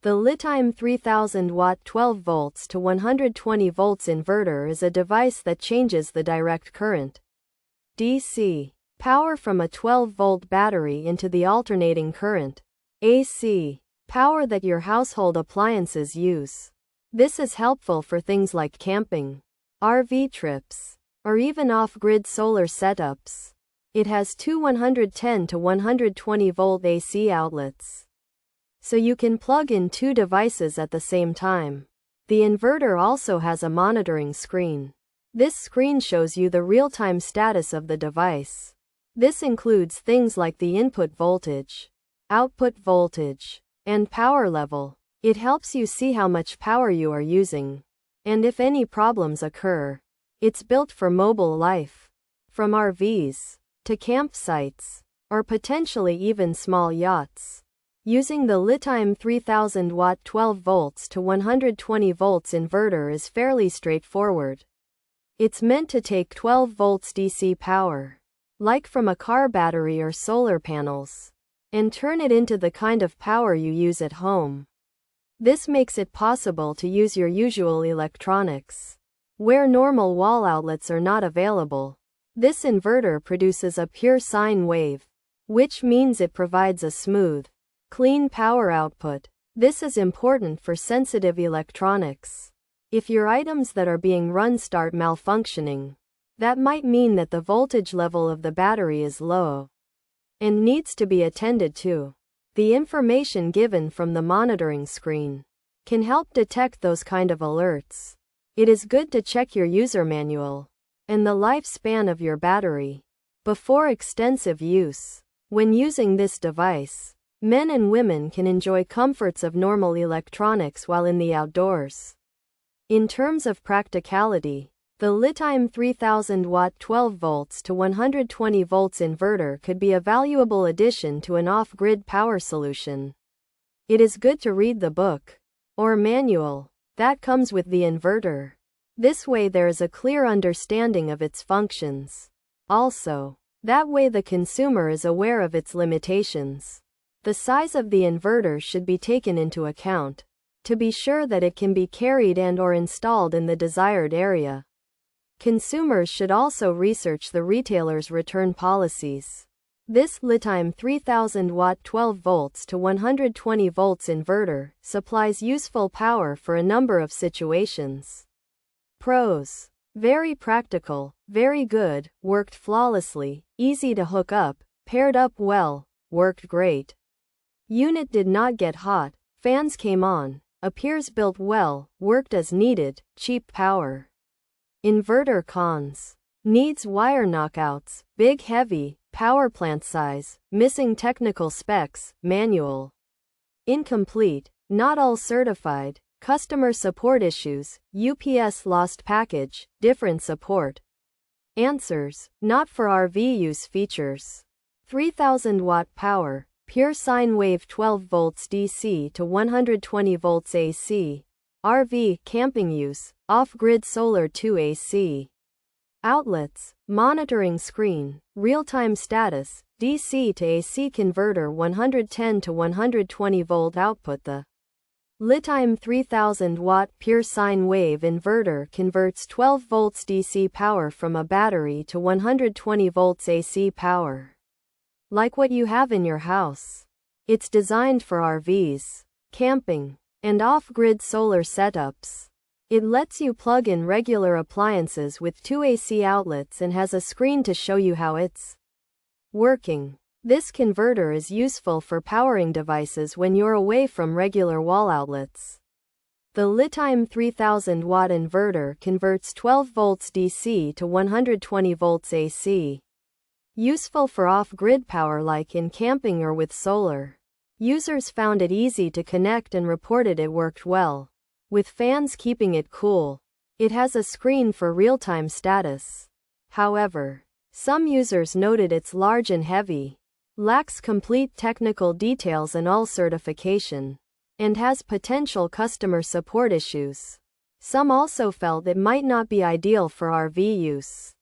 The LiTime 3000W 12V to 120V inverter is a device that changes the direct current DC power from a 12-volt battery into the alternating current AC power that your household appliances use. This is helpful for things like camping, RV trips, or even off-grid solar setups. It has two 110 to 120V AC outlets, so you can plug in two devices at the same time. The inverter also has a monitoring screen. This screen shows you the real-time status of the device. This includes things like the input voltage, output voltage, and power level. It helps you see how much power you are using, and if any problems occur. It's built for mobile life, from RVs to campsites, or potentially even small yachts. Using the LiTime 3000W 12V to 120V inverter is fairly straightforward. It's meant to take 12V DC power, like from a car battery or solar panels, and turn it into the kind of power you use at home. This makes it possible to use your usual electronics where normal wall outlets are not available. This inverter produces a pure sine wave, which means it provides a smooth, clean power output. This is important for sensitive electronics. If your items that are being run start malfunctioning, that might mean that the voltage level of the battery is low and needs to be attended to. The information given from the monitoring screen can help detect those kind of alerts. It is good to check your user manual and the lifespan of your battery before extensive use. When using this device, men and women can enjoy comforts of normal electronics while in the outdoors. In terms of practicality, the LiTime 3000W 12V to 120V inverter could be a valuable addition to an off-grid power solution. It is good to read the book or manual that comes with the inverter. This way there is a clear understanding of its functions. Also, that way the consumer is aware of its limitations. The size of the inverter should be taken into account to be sure that it can be carried and/or installed in the desired area. Consumers should also research the retailer's return policies. This LiTime 3000W 12V to 120V inverter supplies useful power for a number of situations. Pros: very practical, very good, worked flawlessly, easy to hook up, paired up well, worked great. Unit did not get hot, fans came on, appears built well, worked as needed, cheap power. Inverter cons: needs wire knockouts, big heavy, power plant size, missing technical specs, manual. Incomplete, not all certified, customer support issues, UPS lost package, different support. Answers: not for RV use. Features: 3000W power, pure sine wave 12V DC to 120V AC, RV, camping use, off-grid solar 2 AC. Outlets, monitoring screen, real-time status, DC to AC converter 110 to 120V output. The LiTime 3000W pure sine wave inverter converts 12V DC power from a battery to 120V AC power, like what you have in your house. It's designed for RVs, camping, and off-grid solar setups. It lets you plug in regular appliances with two AC outlets and has a screen to show you how it's working. This converter is useful for powering devices when you're away from regular wall outlets. The LiTime 3000W inverter converts 12V DC to 120V AC. Useful for off-grid power like in camping or with solar. Users found it easy to connect and reported it worked well, with fans keeping it cool. It has a screen for real-time status. However, some users noted it's large and heavy, lacks complete technical details and all certification, and has potential customer support issues. Some also felt it might not be ideal for RV use.